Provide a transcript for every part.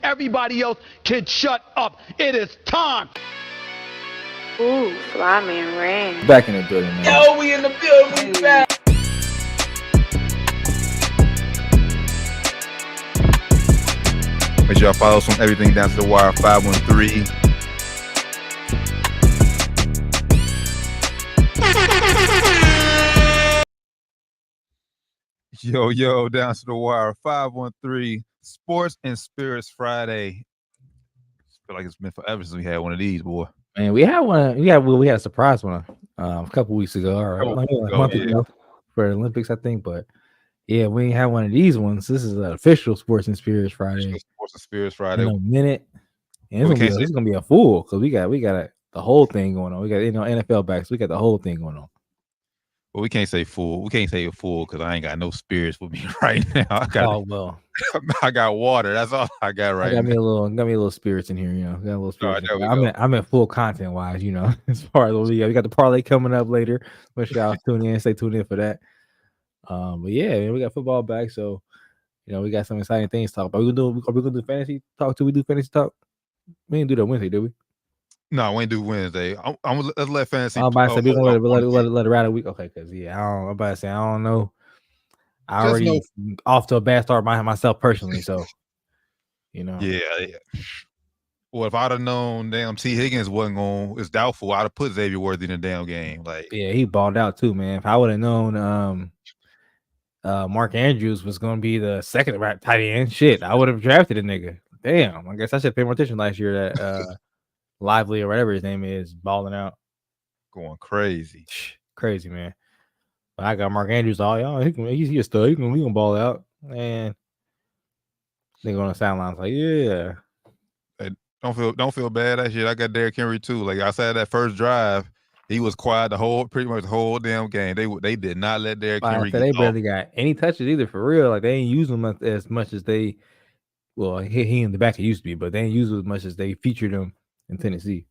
everybody else can shut up. It is time. Ooh, Fly Man Rain. Back in the building, man. Yo, we in the building, we back. Make sure y'all follow us on everything down to the wire 513. Yo, down to the wire 513 Sports and Spirits Friday. I feel like it's been forever since we had one of these, boy. Man, we had one. We had a surprise one a couple weeks ago. All right, like a month ago for the Olympics, I think. But yeah, we ain't had one of these ones. This is an official Sports and Spirits Friday. Sports and Spirits Friday. In a minute, and it's gonna be a full because we got the whole thing going on. We got NFL backs. We got the whole thing going on. Well, we can't say full. We can't say full because I ain't got no spirits with me right now. I got water. That's all I got right now. Got me a little spirits in here. Got a little spirits. I'm at full content wise. As far as we got the parlay coming up later. Make sure y'all tune in. Stay tuned in for that. But yeah, man, we got football back, so we got some exciting things to talk about. Are we gonna do fantasy talk? We do fantasy talk? We didn't do that Wednesday, did we? No, we ain't do Wednesday. Let's let fantasy. I'm about to say we're gonna let it ride a week. Okay, because I'm about to say I don't know. I already off to a bad start myself personally, so Yeah. Well, if I'd have known damn T. Higgins wasn't going, it's doubtful. I'd have put Xavier Worthy in the damn game. He balled out too, man. If I would have known Mark Andrews was gonna be the second tight end, shit, I would have drafted a nigga. Damn, I guess I should pay more attention last year that Lively or whatever his name is balling out, going crazy, man. But I got Mark Andrews all y'all. He's a stud. He gonna ball out, and they go on the sidelines like, yeah. Hey, don't feel bad. That shit. I got Derrick Henry too. Like I said, that first drive, he was quiet pretty much the whole damn game. They did not let Derrick Henry. They barely got any touches either for real. Like they ain't use him as much as they. Well, he in the back it used to be, but they ain't use him as much as they featured him in Tennessee.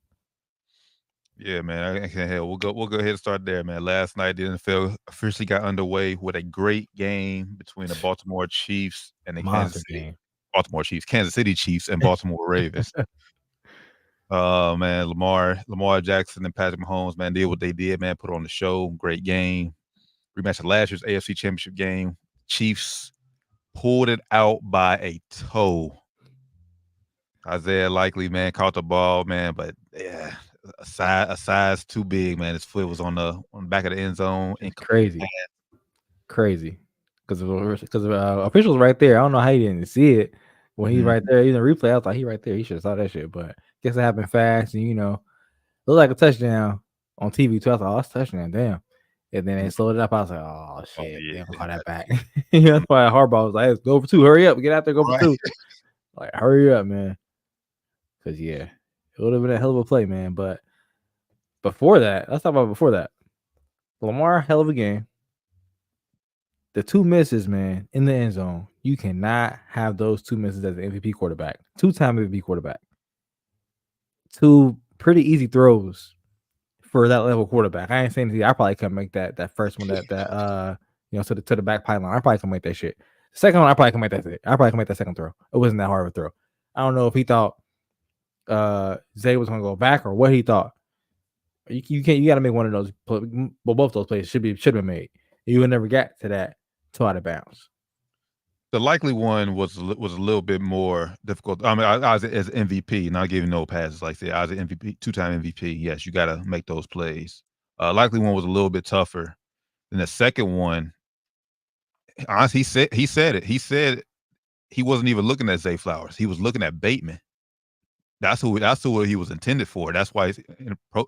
Yeah, man. I can't help. We'll go ahead and start there, man. Last night the NFL officially got underway with a great game between the Baltimore Chiefs and the Kansas City Chiefs and Baltimore Ravens. Man, Lamar Jackson and Patrick Mahomes, man, did what they did, man. Put on the show. Great game. Rematch of last year's AFC Championship game. Chiefs pulled it out by a toe. Isaiah Likely, man, caught the ball, man, but yeah, a size too big, man. His foot was on the back of the end zone. Crazy. Because officials right there. I don't know how he didn't see it when he's right there. Even the replay, I was like, he right there. He should have saw that shit, but guess it happened fast, and looked like a touchdown on TV too. I thought, it's a touchdown, damn. And then they slowed it up. I was like, oh shit, damn, call that back. That's why Harbaugh was like, let's go for two. Hurry up, get out there, go for two. Like, hurry up, man. Because it would have been a hell of a play, man. But before that, let's talk about before that. Lamar, hell of a game. The two misses, man, in the end zone. You cannot have those two misses as an MVP quarterback. Two-time MVP quarterback. Two pretty easy throws for that level quarterback. I ain't saying anything. I probably couldn't make that first one to the back pylon. I probably can make that shit. The second one, I probably can make that. I probably can make that second throw. It wasn't that hard of a throw. I don't know if he thought Zay was gonna go back or what he thought. You got to make one of those. Well, both those plays should have been made. You would never get to that two out of bounds. The likely one was a little bit more difficult. I mean, I was as MVP, not giving no passes. Like I said, I was an MVP, two-time MVP. Yes, you got to make those plays. Likely one was a little bit tougher than the second one. Honestly, he said it. He said he wasn't even looking at Zay Flowers. He was looking at Bateman. That's who he was intended for. That's why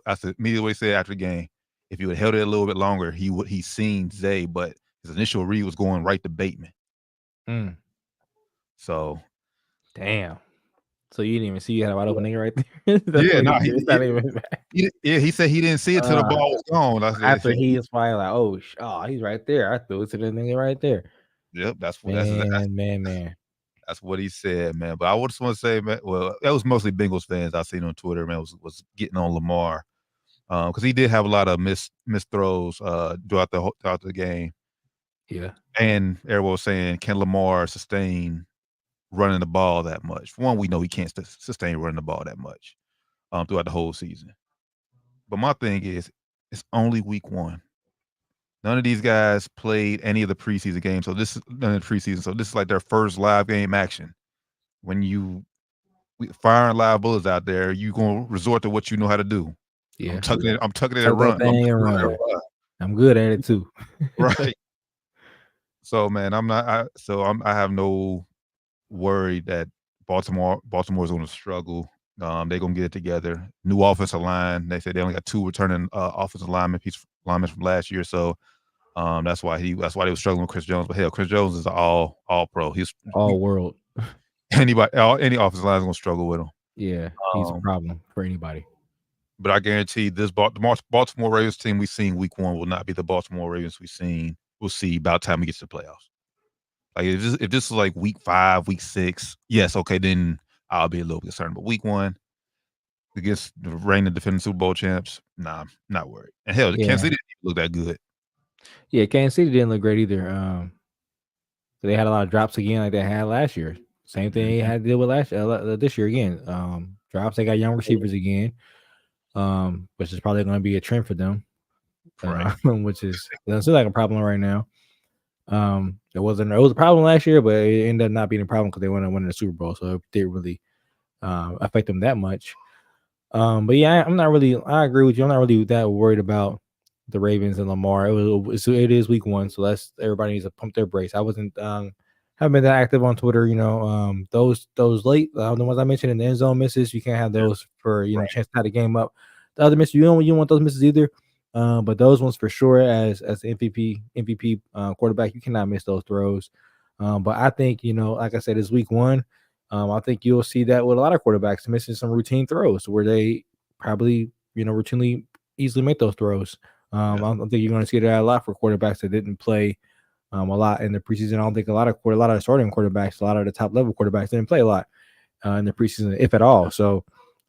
that's immediately what he said after the game. If he would have held it a little bit longer, he's seen Zay, but his initial read was going right to Bateman. So, damn. So you didn't even see you had a wide open nigga right there? He said he didn't see it till the ball was gone. After he was probably like, he's right there. I threw it to the nigga right there. Yep, that's what he said, man. But I just want to say, man, well, that was mostly Bengals fans I seen on Twitter, man, was getting on Lamar. Because he did have a lot of missed throws throughout the game. Yeah. And everyone was saying, can Lamar sustain running the ball that much. For one, we know he can't sustain running the ball that much throughout the whole season. But my thing is, it's only week 1. None of these guys played any of the preseason games, so this is none of the preseason. So this is like their first live game action. When you firing live bullets out there, you gonna resort to what you know how to do. Yeah, I'm tucking it tuck and run. that thing and run. I'm good at it too. Right. So man, I have no worry that Baltimore's gonna struggle. They're gonna get it together. New offensive line. They said they only got 2 returning offensive linemen from last year. So that's why they were struggling with Chris Jones. But hell, Chris Jones is all pro. He's all world. Any offensive line is gonna struggle with him. Yeah, he's a problem for anybody. But I guarantee this Baltimore Ravens team we seen week 1 will not be the Baltimore Ravens we'll see about the time we get to the playoffs. Like if this is like week 5, week 6, yes, okay, then I'll be a little concerned. But week 1 against the reigning defending Super Bowl champs, nah, I'm not worried. And hell, Kansas City didn't look that good. Yeah, Kansas City didn't look great either. They had a lot of drops again, like they had last year. Same thing they had to deal with this year again. Drops. They got young receivers again, which is probably going to be a trend for them. Right. Which is doesn't seem like a problem right now. It was a problem last year, but it ended up not being a problem because they went and won the Super Bowl, so it didn't really affect them that much. But yeah, I agree with you. I'm not really that worried about the Ravens and Lamar. It is week 1, so everybody needs to pump their brakes. I haven't been that active on Twitter. Those late the ones I mentioned in the end zone misses, you can't have those for chance to tie the game up. The other misses, you don't want those misses either. But those ones for sure, as MVP quarterback, you cannot miss those throws. But I think like I said, it's week 1. I think you'll see that with a lot of quarterbacks missing some routine throws where they probably routinely easily make those throws. I think you're going to see that a lot for quarterbacks that didn't play a lot in the preseason. I don't think a lot of the starting quarterbacks, a lot of the top level quarterbacks didn't play a lot in the preseason, if at all. So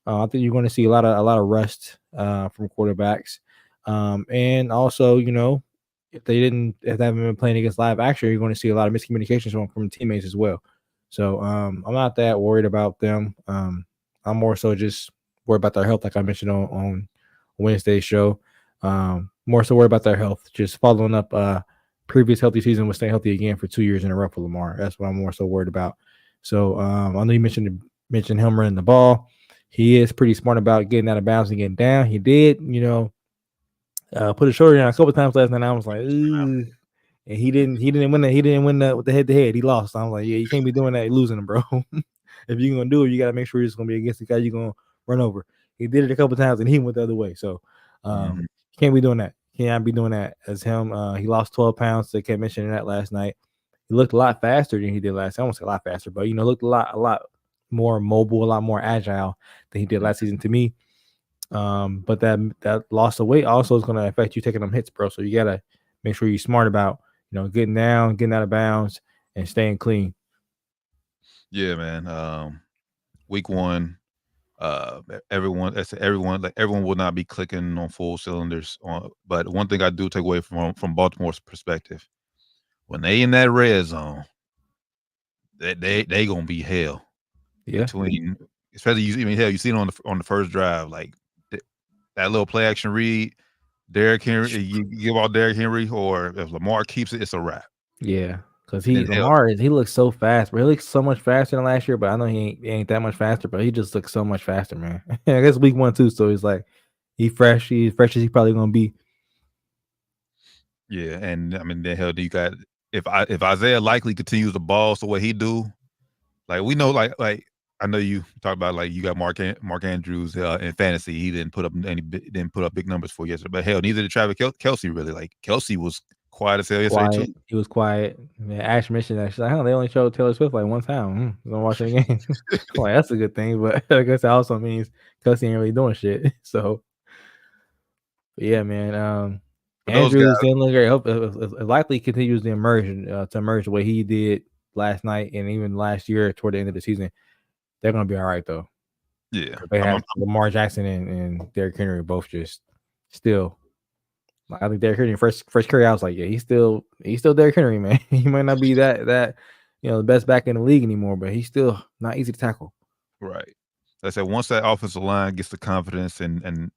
I think you're going to see a lot of rust from quarterbacks. And also, if they haven't been playing against live action, you're going to see a lot of miscommunications from teammates as well. So I'm not that worried about them. I'm more so just worried about their health, like I mentioned on Wednesday's show. More so worried about their health, just following up previous healthy season with staying healthy again for 2 years in a row for Lamar. That's what I'm more so worried about. So I know you mentioned him running the ball. He is pretty smart about getting out of bounds and getting down. He did, put his shoulder down a couple of times last night. I was like, ooh. And he didn't win with the head-to-head. He lost. So I was like, yeah, you can't be doing that, losing him, bro. If you're gonna do it, you gotta make sure it's gonna be against the guy you're gonna run over. He did it a couple of times and he went the other way. So you can't be doing that. Can't be doing that as him. He lost 12 pounds. They kept mentioning that last night. He looked a lot faster than he did last. I won't say a lot faster, but looked a lot more mobile, a lot more agile than he did last season to me. But that loss of weight also is going to affect you taking them hits, bro. So you gotta make sure you're smart about getting down, getting out of bounds, and staying clean. Yeah, man. Week 1, everyone will not be clicking on full cylinders. But one thing I do take away from Baltimore's perspective, when they in that red zone, they gonna be hell. Yeah. Especially you see it on the first drive, like that little play action read. Derrick Henry, you give out Derrick Henry, or if Lamar keeps it, it's a wrap. Yeah, because Lamar he looks so fast, but he looks so much faster than last year. But I know he ain't that much faster, but he just looks so much faster, man. I guess week 1 too, so he's like he's fresh as he probably gonna be. Yeah, and I mean, the hell do you got if Isaiah Likely continues to ball the way he do, like we know, like I know you talk about like you got Mark Andrews in fantasy. He didn't put up big numbers for yesterday, but hell, neither did Travis Kelce really. Like Kelce was quiet as hell yesterday too. He was quiet. Yeah, Ash mentioned that. She's like, they only showed Taylor Swift like one time. Don't watch it again. Like, that's a good thing, but I guess that also means Kelce ain't really doing shit. So, yeah, man. Andrews didn't look great. I hope it likely continues to emerge the way he did last night and even last year toward the end of the season. They're gonna be all right though. Yeah, they have Lamar Jackson and Derrick Henry both just still. I think Derrick Henry first carry, I was like, yeah, he's still Derrick Henry, man. He might not be that the best back in the league anymore, but he's still not easy to tackle. Right. Like I said, once that offensive line gets the confidence and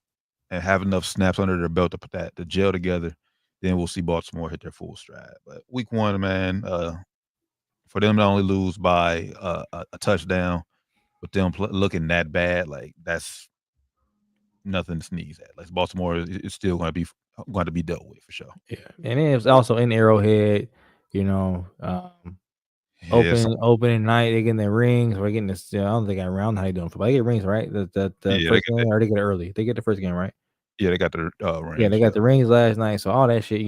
have enough snaps under their belt to put the gel together, then we'll see Baltimore hit their full stride. But week 1, man, for them to only lose by a touchdown, with them looking that bad, like that's nothing to sneeze at. Like Baltimore is still going to be dealt with for sure. Yeah, and it was also in Arrowhead. Opening night, they getting their rings. We're getting this. I don't think I don't know how they doing football. They get rings, right? The first game, or they get it early. They get the first game, right? Yeah, they got the rings. Yeah, they got the rings last night. So all that shit,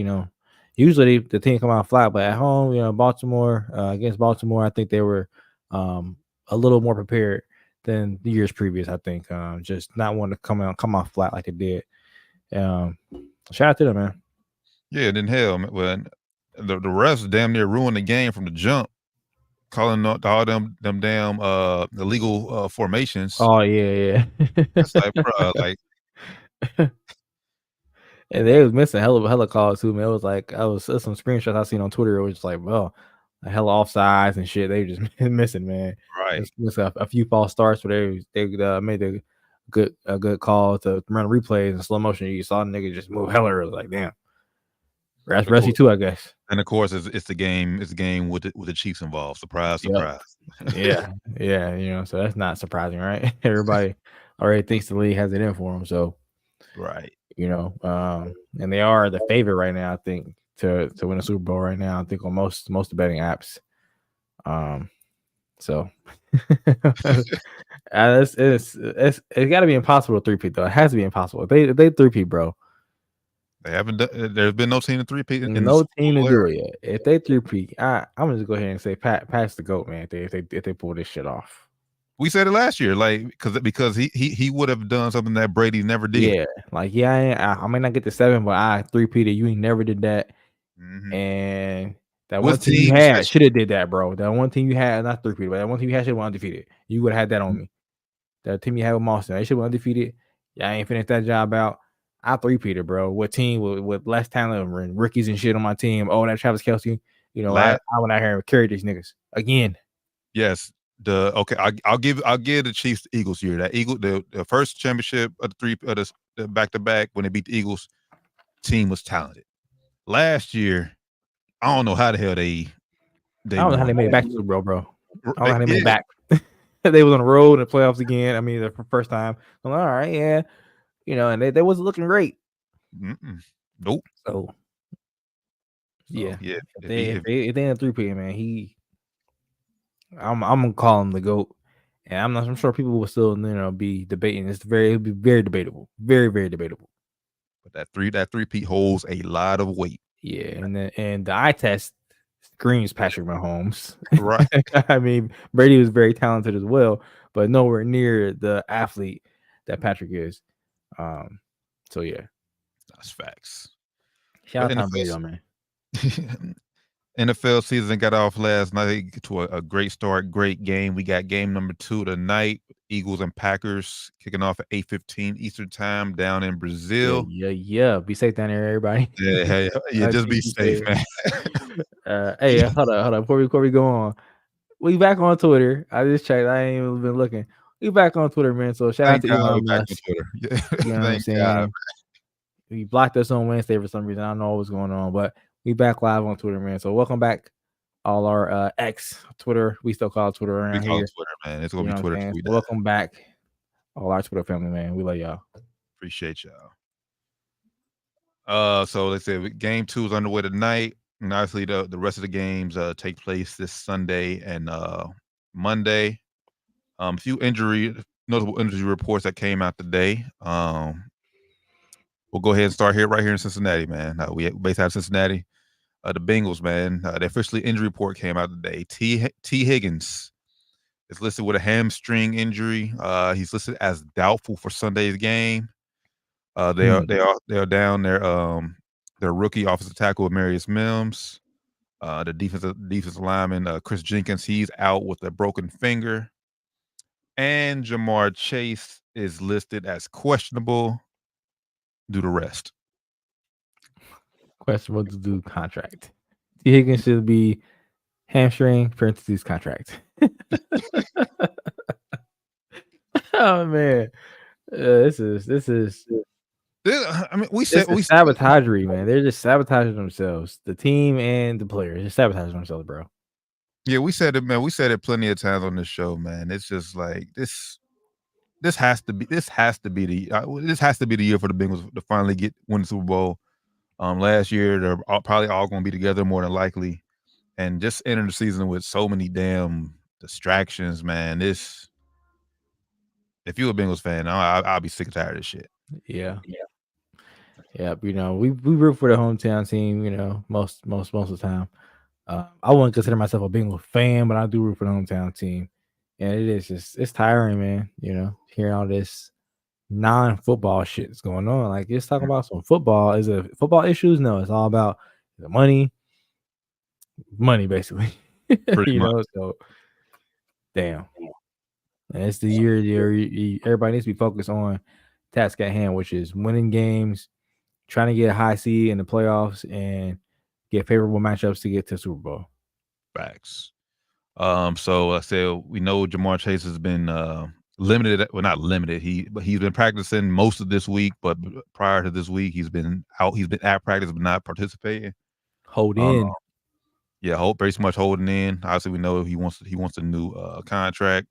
usually the team come out flat, but at home, Baltimore against Baltimore, I think they were a little more prepared than the years previous. I think just not wanting to come off flat like they did. Shout out to them, man. Yeah, and then hell, when the refs damn near ruined the game from the jump, calling out all them damn illegal formations. Oh yeah. It's like, bro, like. And they was missing hella calls too, man. It was like some screenshots I seen on Twitter. It was just like, well, hella offsides and shit. They were just missing, man. Right. It's a few false starts where they made a good call to run replays in slow motion. You saw the nigga just move hella early. Like, damn. That's Rusty too, I guess. And of course, it's the game with the Chiefs involved. Surprise. Yeah. So that's not surprising, right? Everybody already thinks the league has it in for them. So, right. And they are the favorite right now, I think, to win a Super Bowl right now. I think on most betting apps. So it's got to be impossible to three-peat though. It has to be impossible. If they three-peat, bro. They haven't done. There's been no team to three-peat. No team to do it yet. If they three-peat, I'm gonna just go ahead and say pass the GOAT, man. If they pull this shit off. We said it last year, like because he would have done something that Brady never did. Yeah, like I may not get the 7, but I three-peated. You ain't never did that. Mm-hmm. And that one team you had should have did that, bro. That one team you had, not three-peated, but that one team you had should have undefeated. You would have had that on me. That team you had with Boston, they should have undefeated. Y'all ain't finished that job out. I three-peated, bro. What team with less talent and rookies and shit on my team? Oh, that Travis Kelce. I went out here and carried these niggas again. Yes. I'll give the Chiefs the Eagles year. That the first championship of the back-to-back when they beat the Eagles, team was talented. Last year, I don't know how the hell they I don't know how they made it back to the bro. I don't know how they made it back. They was on the road in the playoffs again. I mean, the first time. I'm like, all right, yeah. And they wasn't looking great. Nope. So yeah. If they in a three-peat, man, I'm gonna call him the GOAT, and I'm sure people will still be debating. It'll be very debatable, very very debatable. But that three-peat holds a lot of weight. Yeah, and the eye test screams Patrick Mahomes. Right. I mean, Brady was very talented as well, but nowhere near the athlete that Patrick is. So yeah, that's facts. Shout out to Brady, man. NFL season got off last night to a great start, great game. We got game number 2 tonight. Eagles and Packers kicking off at 8:15 Eastern time down in Brazil. Yeah. Be safe down there, everybody. Yeah, just be safe, man. Hey, hold on. Before we go on, we back on Twitter. I just checked. I ain't even been looking. We back on Twitter, man. So shout out to Elon Musk. Yeah. You know what I'm saying? God. He blocked us on Wednesday for some reason. I don't know what's going on, but we back live on Twitter, man. So welcome back, all our X Twitter. We still call it Twitter around here. Twitter, man. It's gonna be Twitter. Welcome back, all our Twitter family, man. We love y'all. Appreciate y'all. So let's say game 2 is underway tonight, and obviously the rest of the games take place this Sunday and Monday. Few notable injury reports that came out today. We'll go ahead and start right here in Cincinnati, man. We based out of Cincinnati. The Bengals, man. The officially injury report came out today. T. Higgins is listed with a hamstring injury. He's listed as doubtful for Sunday's game. They are down their rookie offensive tackle Marius Mims. The defensive lineman Chris Jenkins, he's out with a broken finger. And Jamar Chase is listed as questionable due to rest. Questionable to do contract. T. Higgins should be hamstring parentheses contract. Oh man, this is I mean, we this said is sabotagery, man. They're just sabotaging themselves, the team and the players. Just sabotaging themselves, bro. Yeah, we said it, man. We said it plenty of times on this show, man. It's just like this. This has to be the year for the Bengals to finally win the Super Bowl. Last year they're probably all going to be together more than likely, and just entering the season with so many damn distractions, man. If you're a Bengals fan, I'll be sick and tired of this shit. Yeah. You know, we root for the hometown team. You know, most of the time. I wouldn't consider myself a Bengals fan, but I do root for the hometown team, and it's tiring, man. You know, hearing all this non-football shit that's going on. Like, just talking about some football. Is it football issues? No, it's all about the money, basically. Pretty You much. know, so damn. And it's the year everybody needs to be focused on task at hand, which is winning games, trying to get a high seed in the playoffs, and get favorable matchups to get to Super Bowl. Facts. So I said we know Jamar Chase has been limited. Well, not limited. He's been practicing most of this week, but prior to this week, he's been out. He's been at practice, but not participating. Hold in. Yeah, pretty much holding in. Obviously, we know he wants a new contract.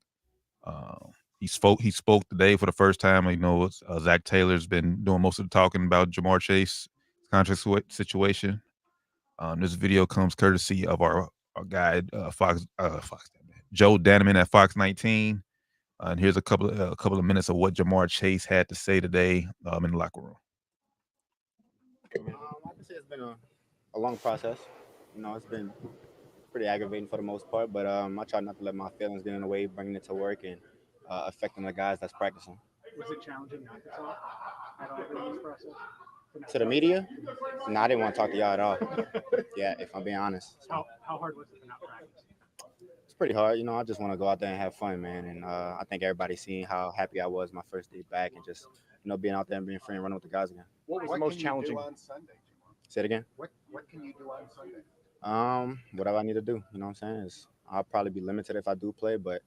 He spoke today for the first time. You know, Zach Taylor's been doing most of the talking about Jamar Chase contract situation. This video comes courtesy of our guy Fox Joe Danneman at Fox 19. And here's a couple of minutes of what Jamar Chase had to say today in the locker room. I can say it's been a long process. You know, it's been pretty aggravating for the most part, but I try not to let my feelings get in the way, bringing it to work and affecting the guys that's practicing. Was it challenging not to talk at all during this process? To the media? No, I didn't want to talk to y'all at all. Yeah, if I'm being honest. How hard was it to not practice? It's pretty hard. You know, I just want to go out there and have fun, man. And I think everybody's seen how happy I was my first day back and just, you know, being out there and being free and running with the guys again. What was the most challenging on Sunday? Say it again? What can you do on Sunday? Whatever I need to do, you know what I'm saying? I'll probably be limited if I do play, but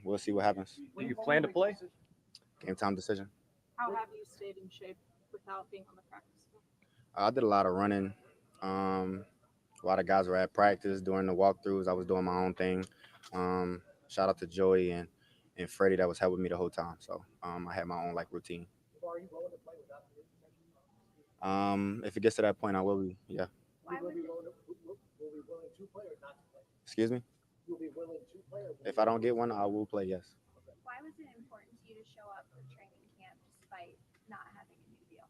we'll see what happens. Do you plan to play? Game time decision. How have you stayed in shape without being on the practice field? I did a lot of running. A lot of guys were at practice during the walkthroughs. I was doing my own thing. Shout out to Joey and Freddie that was helping me the whole time. So I had my own routine. Are you willing to play without the If it gets to that point, I will be. Yeah. will be willing to play or not to play? Excuse me. You'll be willing to play or If I don't get one, I will play. Yes. Why was it important to you to show up for training camp despite not having a new deal?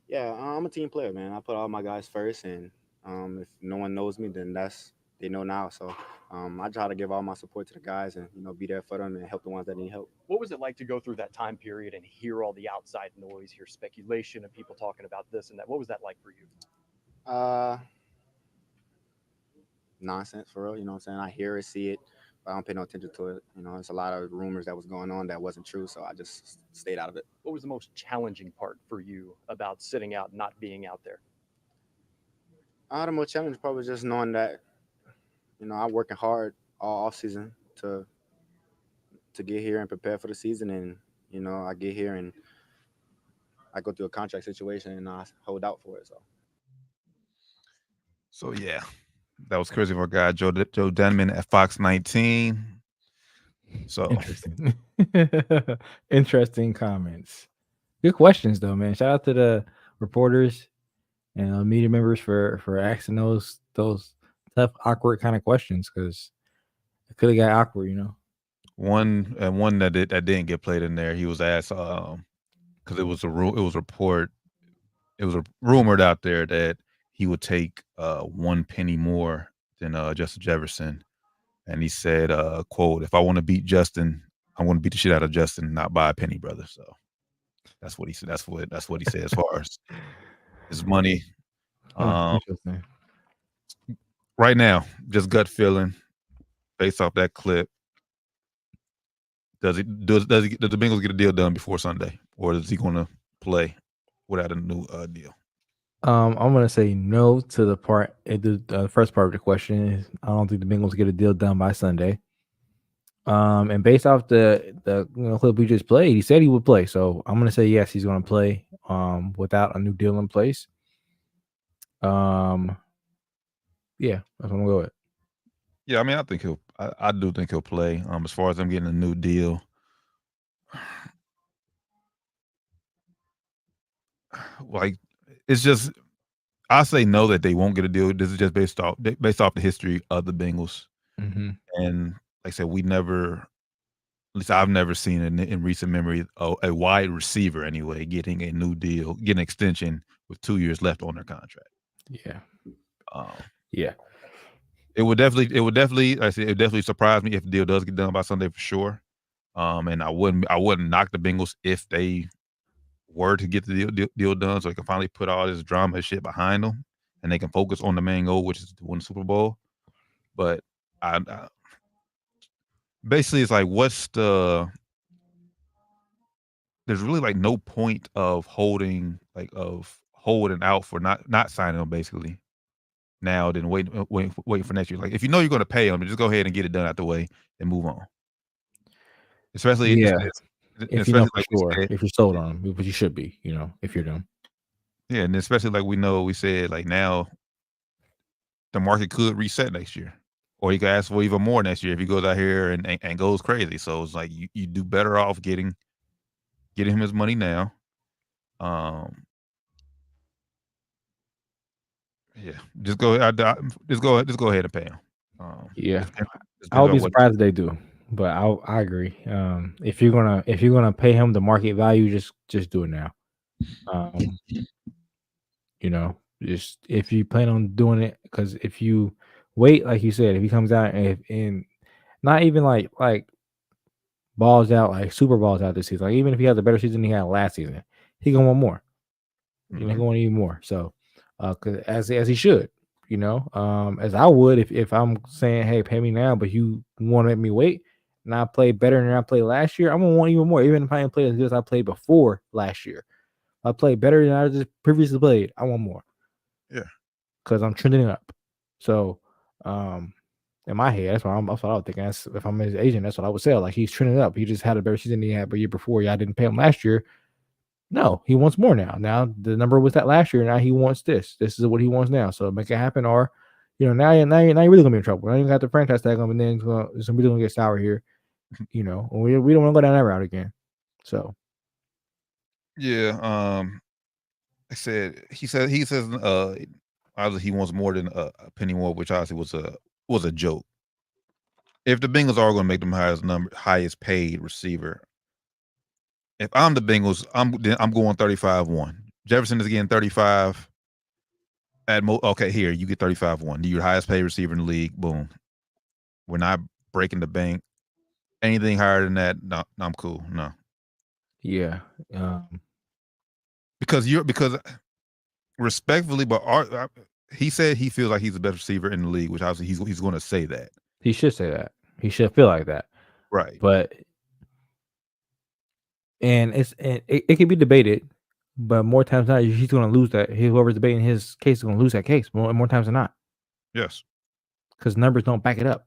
Yeah, I'm a team player, man. I put all my guys first, and if no one knows me, then they know now. So I try to give all my support to the guys and be there for them and help the ones that need help. What was it like to go through that time period and hear all the outside noise, hear speculation and people talking about this and that? What was that like for you? Nonsense for real. You know what I'm saying? I hear it, see it, but I don't pay no attention to it. There's a lot of rumors that was going on that wasn't true, so I just stayed out of it. What was the most challenging part for you about sitting out, not being out there? The most challenge probably just knowing that, I'm working hard all off season to get here and prepare for the season, and I get here and I go through a contract situation and I hold out for it. So yeah, that was crazy of our guy Joe Denman at Fox 19. So interesting, interesting comments. Good questions though, man. Shout out to the reporters and media members for asking those tough, awkward kind of questions, because it could have got awkward, One that didn't get played in there. He was asked because it was rumored out there that he would take 1 penny more than Justin Jefferson, and he said, "quote If I want to beat Justin, I want to beat the shit out of Justin, not by a penny, brother." So that's what he said. That's what he said as far as his money. Interesting. Right now, just gut feeling based off that clip. Does the Bengals get a deal done before Sunday, or is he going to play without a new deal? I'm gonna say no to the first part of the question. Is I don't think the Bengals get a deal done by Sunday. And based off the clip we just played, he said he would play. So I'm gonna say yes, he's gonna play. Without a new deal in place. Yeah, that's what I'm gonna go with. Yeah, I mean, I think I do think he'll play. As far as them getting a new deal, like it's just I say no that they won't get a deal. This is just based off the history of the Bengals, and like I said, we never, at least I've never seen in recent memory a wide receiver anyway getting a new deal, getting an extension with 2 years left on their contract. Yeah. Yeah. It would definitely, I said, it would definitely surprise me if the deal does get done by Sunday for sure. And I wouldn't knock the Bengals if they were to get the deal done, so they can finally put all this drama and shit behind them, and they can focus on the main goal, which is to win the Super Bowl. But I basically, it's like, there's really like no point of holding out for not signing them basically now than waiting for next year. Like if you know you're going to pay them, just go ahead and get it done out the way and move on. Especially, if you know for like sure, if you're sold on them, but you should be, if you're them. Yeah, and especially like we said like now, the market could reset next year, or you could ask for even more next year if he goes out here and goes crazy. So it's like you do better off getting him his money now. Yeah, just go ahead and pay him. Yeah, I would be surprised if they do, but I agree. If you're gonna pay him the market value, just do it now. Just if you plan on doing it, because if you wait, like you said, if he comes out and not even like balls out, like super balls out this season, like even if he has a better season than he had last season, he gonna want more. He gonna want even more. So, as he should, as I would if I'm saying, hey, pay me now, but you want to let me wait, and I play better than I played last year, I'm gonna want even more. Even if I didn't play as good as I played before last year, if I played better than I just previously played, I want more. Yeah, because I'm trending up. So, in my head, that's what I was thinking. If I'm his agent, that's what I would say. Like he's trending up. He just had a better season than he had the year before. Yeah, I didn't pay him last year. No, he wants more now. Now the number was that last year. Now he wants this. This is what he wants now. So make it happen. Or, now you're really gonna be in trouble. Now you got the franchise tag on, and then somebody's gonna get sour here. We don't want to go down that route again. So. Yeah. He says obviously he wants more than a penny more, which obviously was a joke. If the Bengals are going to make them highest paid receiver, if I'm the Bengals, I'm going 35-1. Jefferson is getting 35. Okay, here you get 35-1. You're your highest paid receiver in the league. Boom. We're not breaking the bank. Anything higher than that, no, I'm cool. No. Yeah. Because respectfully, but he said he feels like he's the best receiver in the league, which obviously he's going to say that. He should say that. He should feel like that. Right. But it can be debated, but more times than not, he's going to lose that. Whoever's debating his case is going to lose that case more times than not. Yes. Because numbers don't back it up.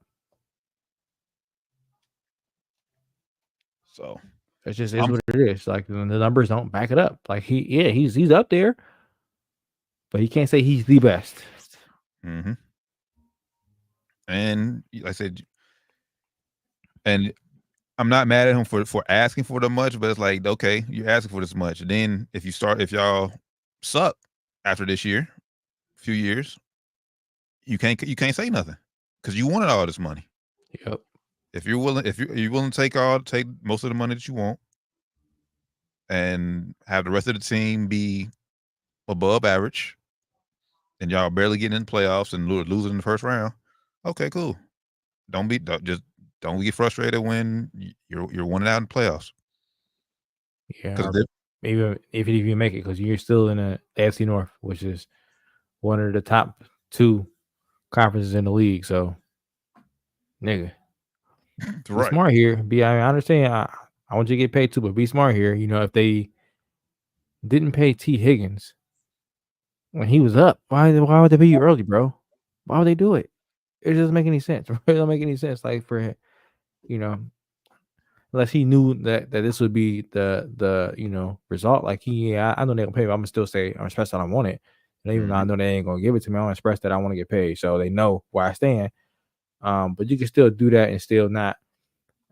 So it just is what it is. Like the numbers don't back it up. Like he's up there, but he can't say he's the best. Mm-hmm. And like I said, and I'm not mad at him for asking for the much, but it's like, okay, you're asking for this much. Then if y'all suck after this year, few years, you can't say nothing because you wanted all this money. Yep. If you're willing to take most of the money that you want and have the rest of the team be above average, and y'all barely getting in the playoffs and losing in the first round, okay, cool. Don't get frustrated when you're winning out in the playoffs. Yeah, even if you make it, because you're still in the AFC North, which is one of the top 2 conferences in the league. So, nigga, be smart here. I understand. I want you to get paid too, but be smart here. If they didn't pay T. Higgins, when he was up. Why would they pay you early, bro? Why would they do it? It doesn't make any sense. It don't make any sense. Like for unless he knew that this would be the result. Like I know they're gonna pay me. I'm gonna still say I'm express that I want it. And even though I know they ain't gonna give it to me, I'm gonna express that I want to get paid. So they know where I stand. But you can still do that and still not.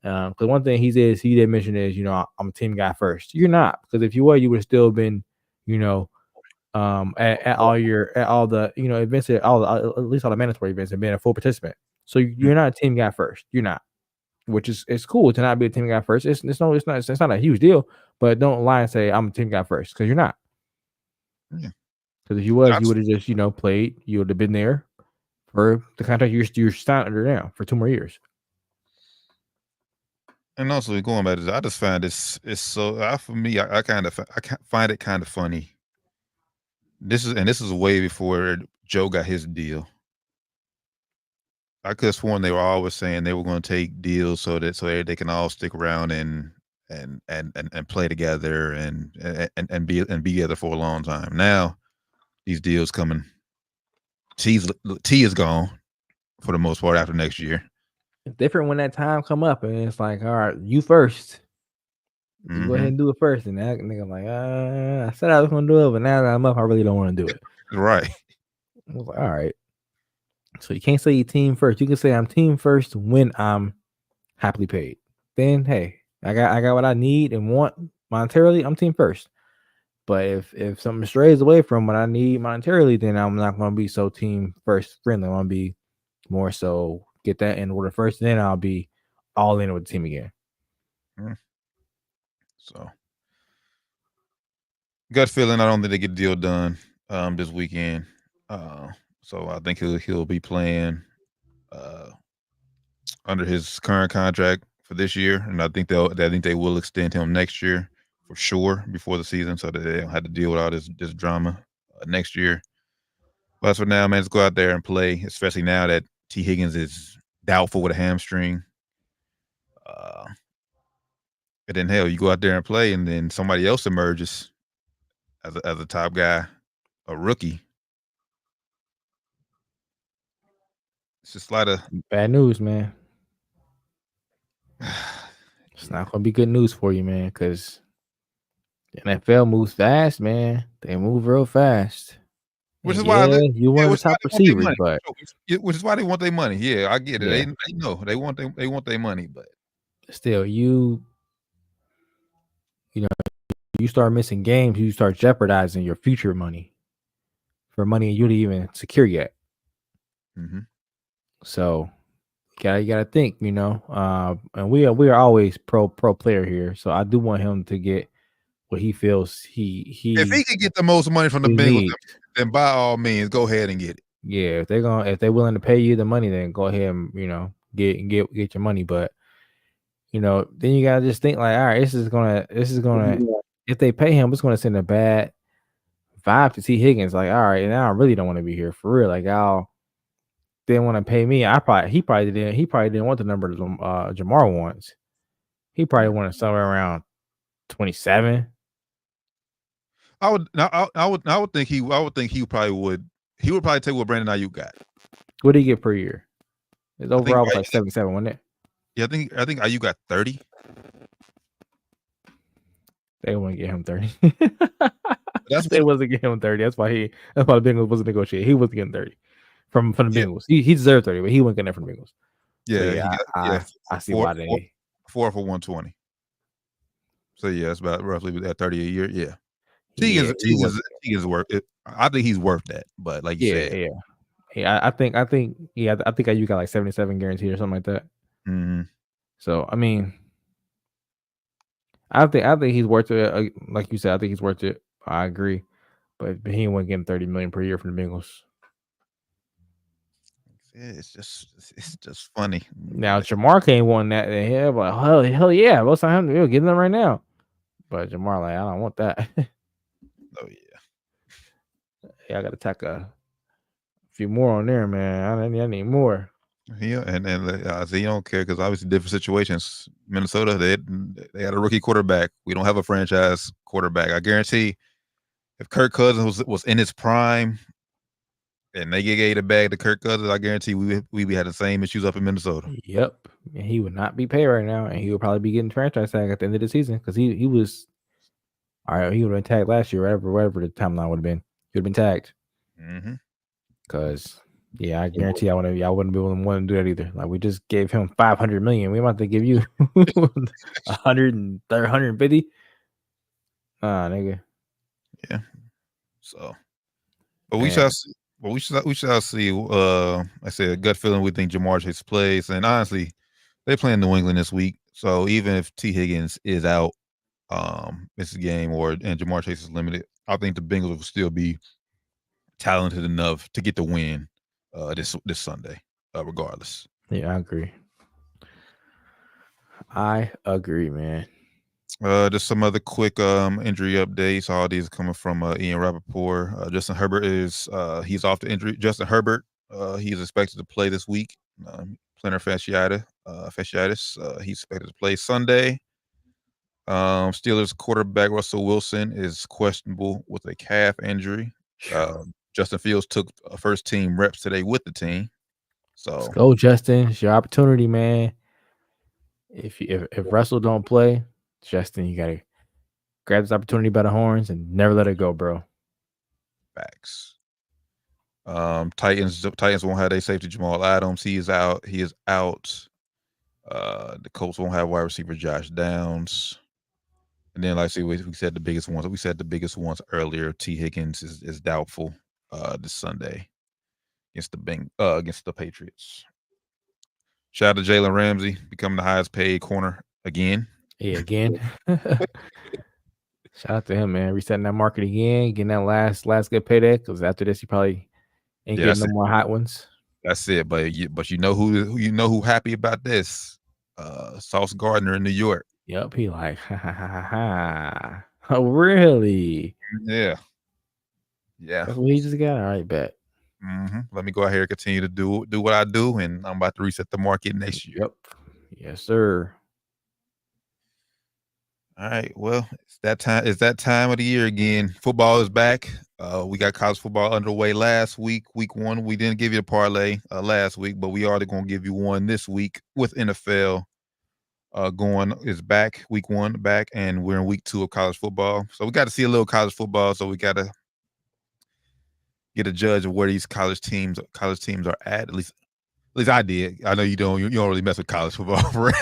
Because one thing he did mention is, I'm a team guy first. You're not, because if you were, you would have still been, at all the events, at least all the mandatory events, and being a full participant. So you're not a team guy first. You're not, which is it's cool to not be a team guy first. It's not a huge deal, but don't lie and say I'm a team guy first, because you're not. Yeah. Because if you was, you would have just played. You would have been there for the contract you're signed under now for 2 more years. And also going back to this, I just find it's so for me, I find it kind of funny. This is way before Joe got his deal. I could have sworn they were always saying they were going to take deals so they can all stick around and play together and be together for a long time. Now these deals coming, T is gone for the most part after next year. It's different when that time come up and it's like, all right, you first. You go ahead and do it first. And that nigga like, I said I was gonna do it, but now that I'm up, I really don't want to do it. Right. I was like, all right. So you can't say you team first. You can say I'm team first when I'm happily paid. Then hey, I got what I need and want monetarily. I'm team first. But if something strays away from what I need monetarily, then I'm not gonna be so team first friendly. I'm gonna be more so get that in order first, and then I'll be all in with the team again. So, gut feeling, I don't think they get the deal done this weekend. So I think he'll be playing under his current contract for this year, and I think they will extend him next year for sure before the season, so that they don't have to deal with all this drama next year. But as for now, man, let's go out there and play, especially now that T. Higgins is doubtful with a hamstring. And then hell, you go out there and play, and then somebody else emerges as a top guy, a rookie. It's just a lot of bad news, man. It's not gonna be good news for you, man, because the NFL moves fast, man. They move real fast. Which is why you one of the top receivers, but which is why they want their money. Yeah, I get it. Yeah. They know they want their money, but still, you start missing games, you start jeopardizing your future money for money you didn't even secure yet. So you gotta think, and we are always pro player here. So I do want him to get what he feels he if he can get the most money from the Bengals, then by all means go ahead and get it. Yeah, if they're willing to pay you the money, then go ahead and get your money. But then you gotta just think like, all right, this is gonna if they pay him, it's gonna send a bad vibe to T. Higgins. Like, all right, now I really don't want to be here for real. Like, y'all didn't want to pay me. He probably didn't want the number Jamar wants. He probably wanted somewhere around 27. I would think he probably would. He would probably take what Brandon Ayuk got. What did he get per year? His overall was like 77, wasn't it? Yeah, I think Ayuk got 30. They wouldn't get him 30. They wasn't getting him 30. That's why the Bengals wasn't negotiating. He wasn't getting 30 from the Bengals. He deserved 30, but he wasn't getting that from the Bengals. Yeah, I see why they 4 for 120. So yeah, it's about roughly at 30 a year. Yeah. T is worth it. I think he's worth that. But like you said, I think you got like 77 guaranteed or something like that. So I mean, I think he's worth it. Like you said, I think he's worth it. I agree, but he ain't getting $30 million per year from the Bengals. It's just funny. Now Jamar can't want that. Yeah, but hell yeah, most of him we'll get them right now. But Jamar like, I don't want that. Oh yeah, I got to tack a few more on there, man. I need more. Yeah, and you don't care because obviously different situations. Minnesota, they had a rookie quarterback. We don't have a franchise quarterback. I guarantee if Kirk Cousins was in his prime and they gave the bag to Kirk Cousins, I guarantee we had the same issues up in Minnesota. Yep. And he would not be paid right now, and he would probably be getting franchise tag at the end of the season because he was all right. He would have been tagged last year, whatever the timeline would have been. He would have been tagged. Mm-hmm. Because I guarantee I wouldn't be willing to do that either. Like we just gave him $500 million. We about to give you 100 and 150. Nigga. Yeah. So, but we shall see. But we shall see. I said gut feeling. We think Jamar Chase plays, and honestly, they play in New England this week. So even if T Higgins is out, this game and Jamar Chase is limited, I think the Bengals will still be talented enough to get the win this Sunday, regardless. Yeah, I agree, man. Just some other quick injury updates. All these coming from Ian Rappaport. Justin Herbert is he's off the injury. Justin Herbert, he's expected to play this week. Plantar fasciitis. He's expected to play Sunday. Steelers quarterback Russell Wilson is questionable with a calf injury. Justin Fields took first team reps today with the team. So let's go, Justin. It's your opportunity, man. If Russell don't play, Justin, you gotta grab this opportunity by the horns and never let it go, bro. Facts. Titans won't have their safety Jamal Adams. He is out. The Colts won't have wide receiver Josh Downs. And then, like I said, we said the biggest ones. We said the biggest ones earlier. T. Higgins is doubtful this Sunday against the Patriots. Shout out to Jalen Ramsey, becoming the highest paid corner again. Yeah, again. Shout out to him, man. Resetting that market again, getting that last good payday. Because after this, he probably ain't getting no more hot ones. That's it. But you know who happy about this? Sauce Gardner in New York. Yep, he like ha. Oh, really? Yeah. That's what he just got. All right, bet. Mm-hmm. Let me go out here and continue to do what I do, and I'm about to reset the market next year. Yep. Yes, sir. All right. Well, it's that time of the year again. Football is back. We got college football underway last week. Week 1, we didn't give you a parlay last week, but we are going to give you one this week with NFL. Is back, week 1 back, and we're in week 2 of college football. So we got to see a little college football. So we got to get a judge of where these college teams are at least I did. I know you don't really mess with college football, right?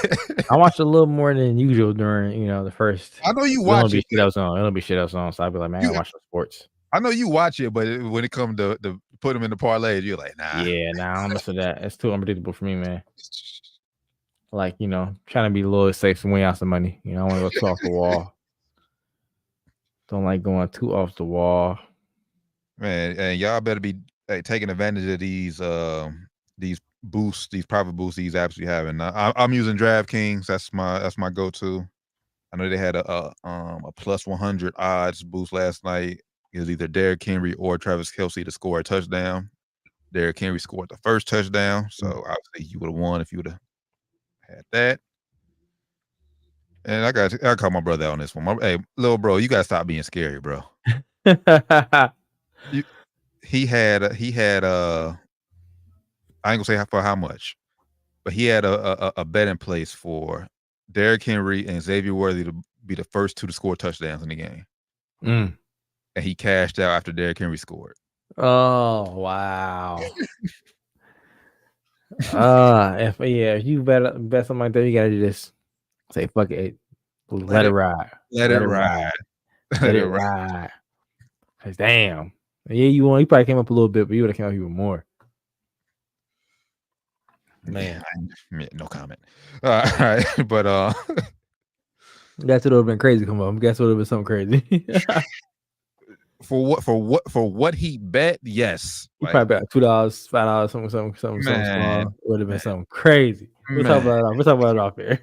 I watched a little more than usual during the first. I know you watch it. It'll be shit else on. So I'll be like, man, I gotta watch the sports. I know you watch it, but when it comes to put them in the parlays, you're like, nah. Yeah, I don't mess with that. It's too unpredictable for me, man. Like, trying to be a little safe and win out some money. I want to go too off the wall. Don't like going too off the wall. Man, and y'all better be taking advantage of these boosts, these private boosts these apps we having. I'm using DraftKings. That's my go-to. I know they had a plus 100 odds boost last night. It was either Derrick Henry or Travis Kelce to score a touchdown. Derrick Henry scored the first touchdown, so obviously you would have won if you would have had that. And I call my brother out on this one. Hey, little bro, you gotta stop being scary, bro. He had I ain't gonna say for how much, but he had a bet in place for Derrick Henry and Xavier Worthy to be the first 2 to score touchdowns in the game. And he cashed out after Derrick Henry scored. Oh, wow. If you bet something like that, you gotta just say fuck it. Let it ride. Let it ride. Let it ride. Cause damn. Yeah, you probably came up a little bit, but you would have came up even more. Man. No comment. All right. But guess it would have been crazy come up. Guess it would have been something crazy. For what he bet, yes. He probably bet $2, $5, something small. It would have been something crazy. We'll talk about it off there.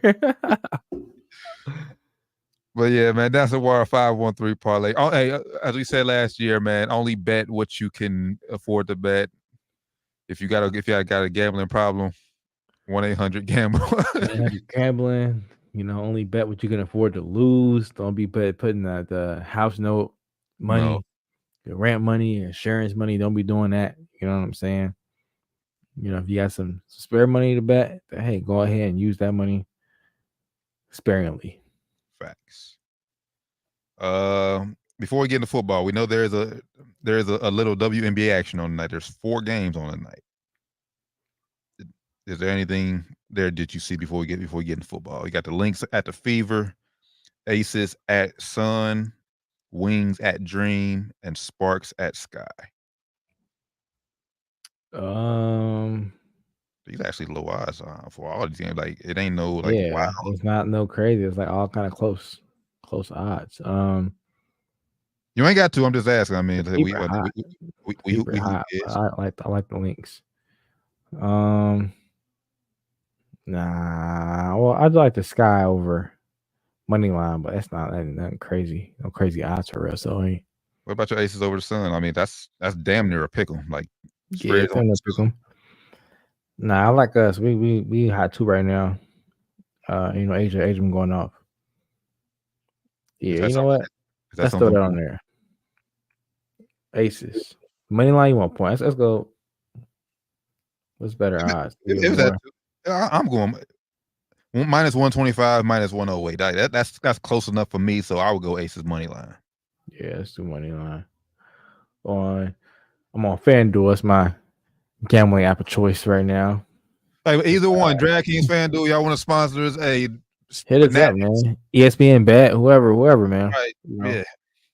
But yeah, man, that's a Wire 513 parlay. Oh, hey, as we said last year, man, only bet what you can afford to bet. If you got a gambling problem, 1-800-GAMBLE. Gambling, only bet what you can afford to lose. Don't be putting the house note money your rent money, insurance money. Don't be doing that. You know what I'm saying? If you got some spare money to bet, then, hey, go ahead and use that money sparingly. Facts. Before we get into football, we know there's a little WNBA action on tonight. There's 4 games on tonight. Is there anything there that you see before we get into football? You got the Lynx at the Fever, Aces at Sun, Wings at Dream, and Sparks at Sky. These actually low odds for all these games. Like it ain't no like wow. It's not no crazy. It's like all kind of close odds. You ain't got to. I'm just asking. I mean, we hot. I like the Lynx. Nah. Well, I'd like the Sky over money line, but that's not nothing crazy. No crazy odds for real. So, what about your Aces over the Sun? I mean, that's damn near a pick 'em. Like, yeah, it's a pick 'em. Nah, I like us. We hot 2 right now. Age going off. Yeah, you know what? Let's throw that on there. Aces. Money line, you want points. Let's go. What's better odds? I'm going minus 125, minus 108. That's close enough for me, so I would go Aces money line. Yeah, let's do money line. I'm on FanDuel. That's my gambling app of choice right now. Hey, either one, DraftKings, FanDuel, y'all want to sponsor us? Hey, hit us up, man. ESPN bet, whoever, man. Right. Yeah.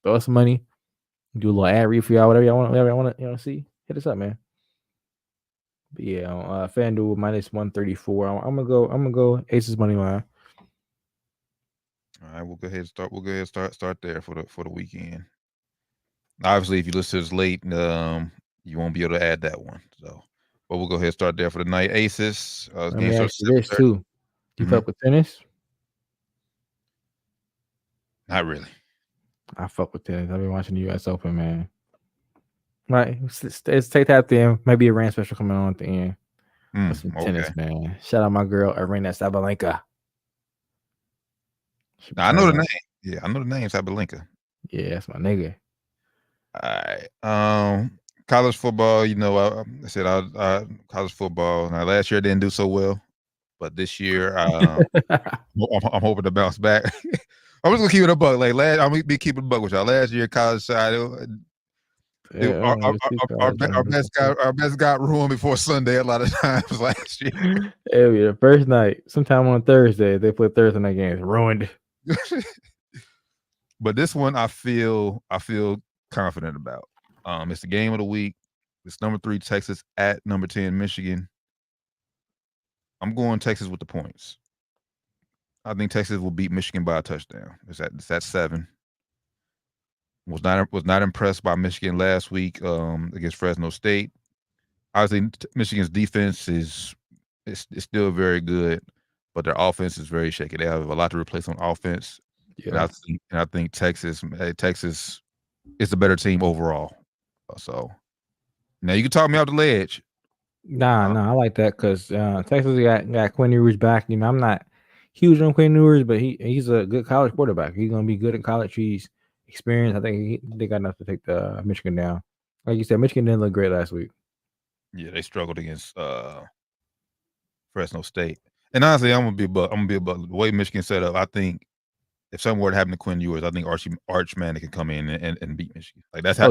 Throw us some money. Do a little ad read for y'all, whatever y'all want to see. Hit us up, man. But yeah, on FanDuel minus 134. I'm gonna go Aces money line. All right, we'll go ahead and start. We'll go ahead and start there for the weekend. Obviously, if you listen to this late, you won't be able to add that one. So, but we'll go ahead and start there for the night. Aces. Let me ask you this too. Do you fuck with tennis? Not really. I fuck with tennis. I've been watching the U.S. Open, man. Right, let's take that at the end. Maybe a rant special coming on at the end. Some tennis, man. Shout out my girl Arena Sabalenka. I know the name. Yeah, I know the name Sabalenka. Yeah, that's my nigga. All right. College football. I said college football. Now last year I didn't do so well, but this year I'm hoping to bounce back. I'm just gonna keep it a buck. I'm gonna be keeping a buck with y'all. Last year college side. Our best got ruined before Sunday a lot of times last year. It'll be the first night. Sometime on Thursday, they play Thursday night games. Ruined. But this one I feel confident about. It's the game of the week. It's number 3 Texas at number 10 Michigan. I'm going Texas with the points. I think Texas will beat Michigan by a touchdown. It's at 7. Was not impressed by Michigan last week against Fresno State. Obviously, Michigan's defense is still very good, but their offense is very shaky. They have a lot to replace on offense. Yeah. And I think Texas is the better team overall. So now you can talk me off the ledge. Nah, I like that because Texas got Quinn Ewers back. I'm not huge on Quinn Ewers, but he's a good college quarterback. He's gonna be good in college. He's experienced. I think they got enough to take the Michigan down. Like you said, Michigan didn't look great last week. Yeah, they struggled against Fresno State. And honestly, I'm gonna be a buck. The way Michigan set up, I think if something were to happen to Quinn Ewers, I think Arch Manning can come in and beat Michigan. Like that's how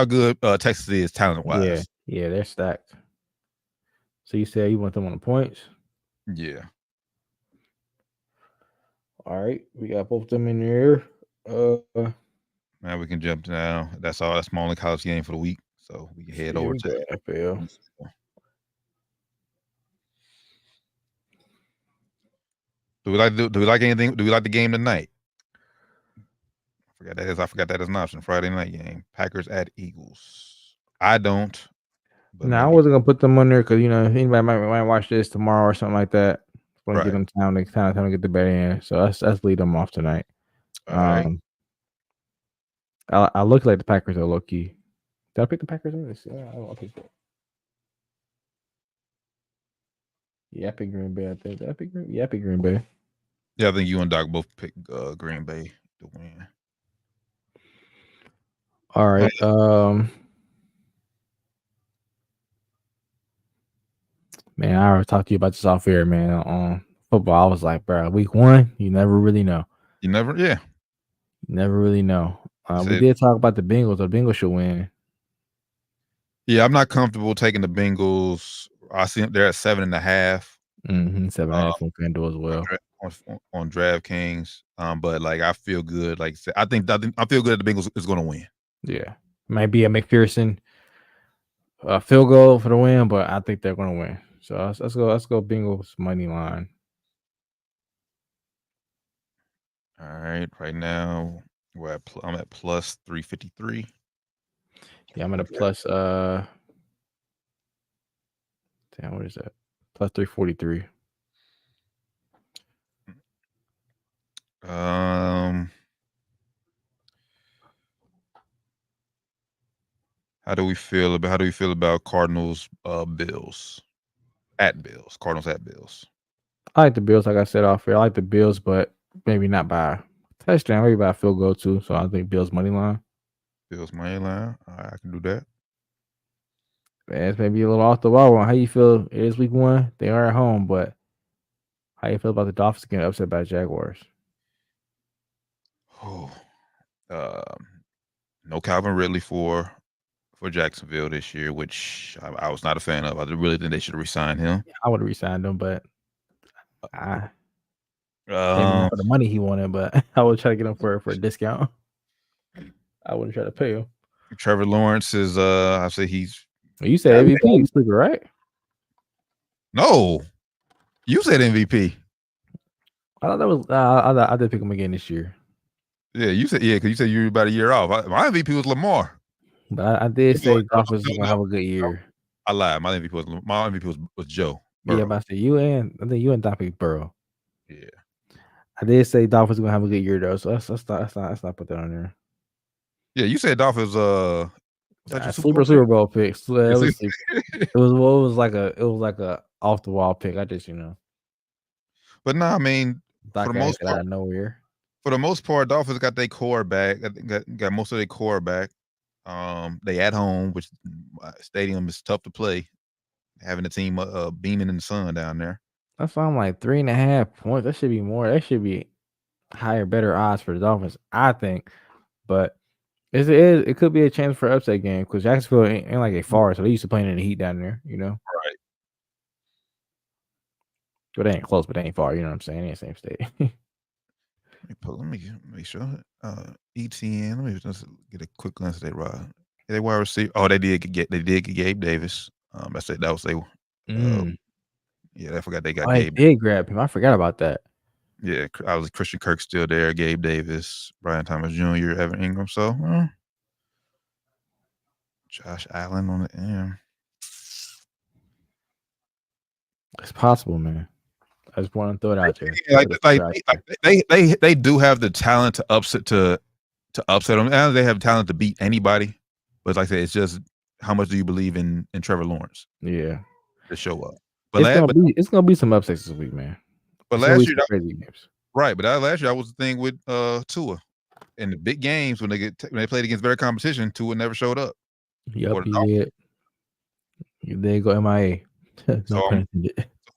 good Texas is talent wise. Yeah, they're stacked. So you said you want them on the points? Yeah. All right, we got both of them in there. Now we can jump now. That's all. That's my only college game for the week. So we can head over to NFL. Do we like anything? Do we like the game tonight? I forgot that is an option. Friday night game. Packers at Eagles. I don't. I wasn't gonna put them on there because anybody might watch this tomorrow or something like that. Want to give them time to get the bet in. So let's lead them off tonight. All right. I look like the Packers are low key. Did I pick the Packers on this? Yeah, I picked it. Yeah, I picked Green Bay. I think. Did I pick Green? Yeah, I picked Green Bay. Yeah, I think you and Doc both picked Green Bay to win. All right. Man, I already talked to you about this off air, man. On football, I was like, bro, week 1, you never really know. You never really know. We Said- did talk about the Bengals. The Bengals should win. Yeah, I'm not comfortable taking the Bengals. I see them, they're at 7.5. 7.5 on FanDuel as well. On DraftKings. But like I feel good. Like I think I feel good that the Bengals is going to win. Yeah, might be a McPherson field goal for the win, but I think they're going to win. So let's go Bengals money line. All right, right now I'm at plus 353. Yeah, I'm at a plus damn, what is that? Plus 343. How do we feel about Cardinals Bills? Cardinals at Bills. I like the Bills, like I said off here. I like the Bills, but maybe not by a touchdown, maybe by a field goal too. So I think Bills money line. Bills money line. All right, I can do that. Man, it's maybe a little off the wall one. How you feel? It is week 1. They are at home, but how you feel about the Dolphins getting upset by the Jaguars? Oh, no Calvin Ridley for Jacksonville this year, which I was not a fan of. I really think they should have re-signed him. I would have re-signed him, but maybe not for the money he wanted, but I would try to get him for a discount. I wouldn't try to pay him. Trevor Lawrence is I say he's. You said MVP, sleeper, right? No, you said MVP. I thought that was. I did pick him again this year. Yeah, you said because you said you were about a year off. My MVP was Lamar. But I did say Dolphins was gonna have a good year. I lied. My MVP was Joe Burrow. Yeah, but I said I think you and Don picked Burrow. Yeah, I did say Dolphins gonna have a good year though. So let's not put that on there. Yeah, you said Dolphins. Super Bowl pick. So it was like a off the wall pick. I just But no, I mean for the most part, out of nowhere. For the most part, Dolphins got their core back. Got most of their core back. They at home, which stadium is tough to play. Having the team beaming in the sun down there. That's why I'm like 3.5 points. That should be more. That should be higher, better odds for the Dolphins, I think. But it could be a chance for an upset game because Jacksonville ain't like a far, so they used to playing in the heat down there, Right. But they ain't close, but they ain't far. You know what I'm saying? They ain't the same state. Let me make sure. ETN. Let me just get a quick glance at that ride. They wide receiver. Oh, they did get Gabe Davis. That's it. That was they. Yeah, I forgot they got Gabe. They did grab him. I forgot about that. Yeah, I was Christian Kirk still there. Gabe Davis, Brian Thomas Jr., Evan Ingram. So, Josh Allen on the end. It's possible, man. I just want to throw it out there. They do have the talent to upset them, and they have talent to beat anybody. But like I said, it's just how much do you believe in Trevor Lawrence? Yeah, to show up. But it's gonna be some upsets this week, man. But last year, crazy games. Right? But last year, I was the thing with Tua in the big games when they played against better competition. Tua never showed up. Yep, he did. You did go MIA.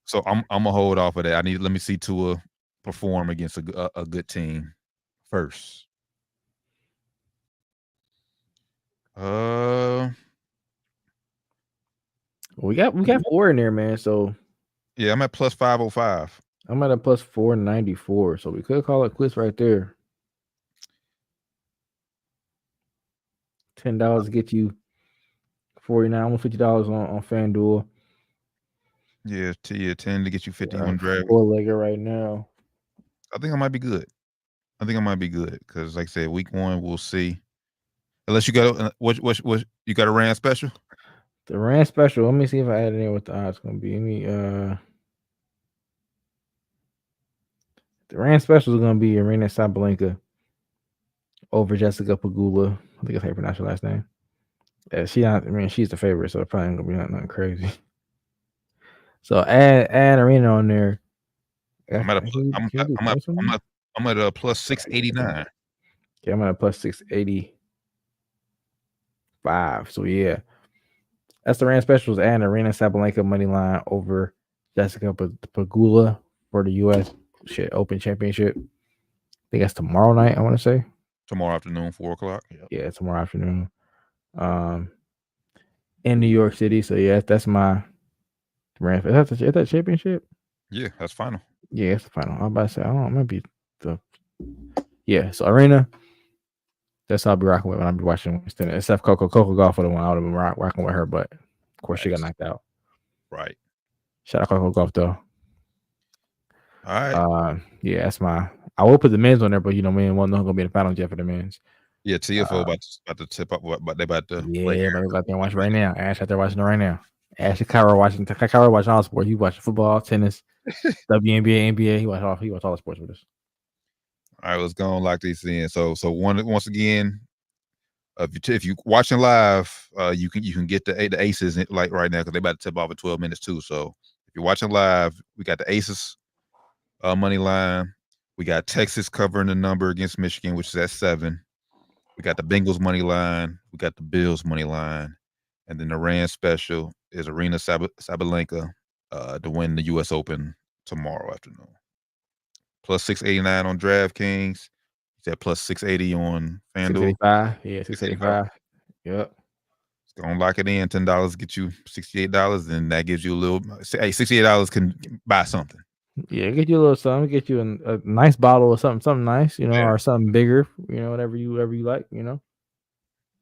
So I'm gonna hold off of that. Let me see Tua perform against a good team first. We got 4 in there, man. So yeah, I'm at plus 505. I'm at a plus 494. So we could call it quits right there. $10 get you $49, almost $50 on FanDuel. Yeah, 10 to get you 50 on Draft. 4-legger right now. I think I might be good. Because, like I said, week 1 we'll see. Unless you got what you got a Rand special? The Rand special. Let me see if I add in what the odds gonna be. The Rand special is gonna be Arena Sabalenka over Jessica Pegula. I think that's how you pronounce her last name. Yeah, she's the favorite, so it's probably ain't gonna be nothing crazy. So add Arena on there. I'm at a plus 689. Yeah, I'm at a plus 680. 5. So yeah, that's the Rand specials and Arena Sabalenka money line over Jessica Pegula for the U.S. Open Championship. I think that's tomorrow night. I want to say Tomorrow afternoon, 4:00. Yep. yeah, tomorrow afternoon. In New York City. So yeah, that's my Rand. Is that championship? Yeah, that's final. Yeah, it's the final. I'm about to say I don't know. It might be the So Arena. That's what I'll be rocking with when I be watching Winston. Except Coco Golf for the one I would have been rocking with her, but of course she got knocked out. Right. Shout out Coco Golf though. All right. Yeah, that's my. I will put the men's on there, but we won't know who's gonna be in the finals yet for the men's. Yeah, TFO about to tip up, but they about to. Yeah, but out there watching right now. Ash out there watching it right now. Ash and Kyra watching. Kyra watching all sports. He watching football, tennis, WNBA, NBA. He watch all the sports with us. All right, let's go on lock these in. So once again, if you watching live, you can get the aces like right now because they about to tip off at 12 minutes too. So if you're watching live, we got the aces money line. We got Texas covering the number against Michigan, which is at 7. We got the Bengals money line. We got the Bills money line, and then the Rand special is Arena Sabalenka to win the U.S. Open tomorrow afternoon. Plus 689 on DraftKings. That plus 680 on FanDuel. 685. Yeah, 685. Yep. It's gonna lock it in. $10 get you $68, and that gives you a little. Hey, $68 can buy something. Yeah, get you a little something. Get you a nice bottle or something nice, or something bigger, whatever you like,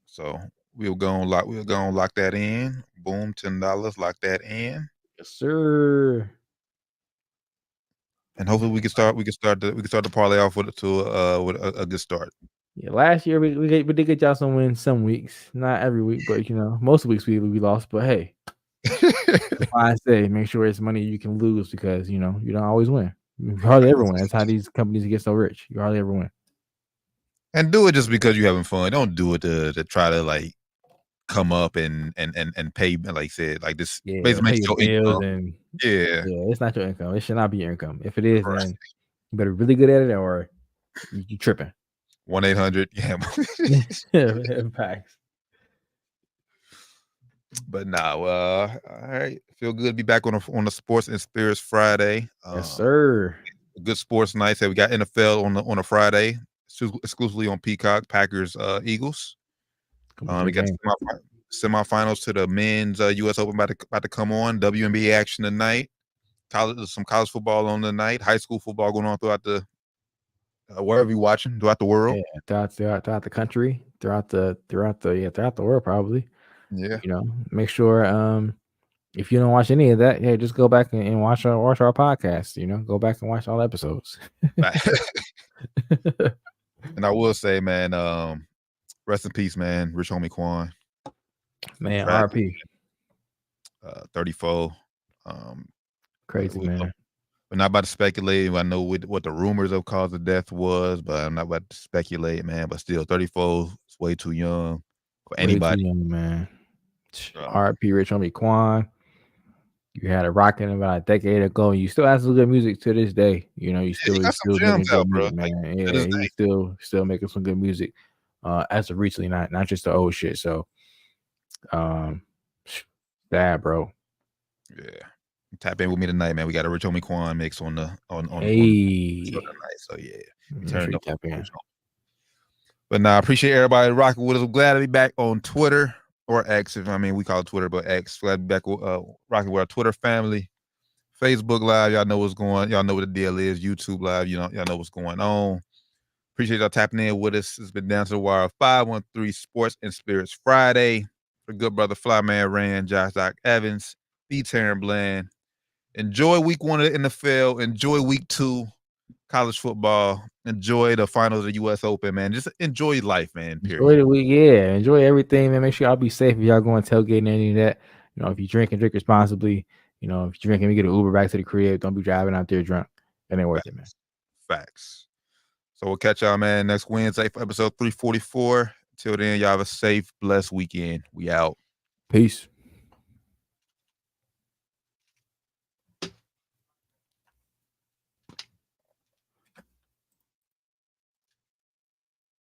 So we'll go and lock that in. Boom, $10. Lock that in. Yes, sir. And hopefully we can start the parlay off with a good start. Yeah, last year we did get y'all some wins some weeks, not every week, but most weeks we lost. But hey, that's why I say make sure it's money you can lose because you don't always win. You hardly ever win. That's how these companies get so rich. You hardly ever win. And do it just because you're having fun. Don't do it to try to like come up and pay, like I said, like this basically makes your income. Yeah, it's not your income. It should not be your income. If it is, then you better be really good at it or you tripping. 1-800 gamble. Facts. But now, all right, feel good to be back on the Sports and Spirits Friday. Yes, sir. Good sports night. So we got NFL on a Friday, exclusively on Peacock. Packers, Eagles. We got semifinals to the men's U.S. Open about to come on. WNBA action tonight. Some college football on tonight. High school football going on throughout the wherever you're watching, throughout the world. Yeah, throughout the country, throughout the world probably. Yeah. Make sure if you don't watch any of that, just go back and watch our podcast. Go back and watch all episodes. And I will say, man, rest in peace, man. Rich homie Quan. Man, RP. 34. Crazy, man. We're not about to speculate. I know what the rumors of cause of death was, but I'm not about to speculate, man. But still, 34 is way too young for anybody. Way too young, man. RP Rich homie Quan. You had it rocking about a decade ago, and you still have some good music to this day. You still making good music, man. He's still making some good music. As of recently, not just the old shit. So, sad, bro. Yeah, tap in with me tonight, man. We got a Rich homie Quan mix on hey. On tonight. So yeah, turn up. But I appreciate everybody rocking with us. I'm glad to be back on Twitter. Or X, we call it Twitter, but X. Glad to be back rocking with our Twitter family. Facebook Live, y'all know what's going on. Y'all know what the deal is. YouTube Live, y'all know what's going on. Appreciate y'all tapping in with us. It's been Down to the Wire 513 Sports and Spirits Friday. For good brother Flyman Rand, Josh Doc Evans, B. Taryn Bland. Enjoy week 1 of the NFL. Enjoy week 2 college football. Enjoy the finals of the U.S. Open, man. Just enjoy life, man. Period. Enjoy the week, enjoy everything, man. Make sure y'all be safe if y'all going tailgating any of that. If you drink responsibly. If you're drinking, we get an Uber back to the crib. Don't be driving out there drunk. That ain't worth it, man. Facts. So we'll catch y'all, man, next Wednesday for episode 344. Till then, y'all have a safe, blessed weekend. We out. Peace.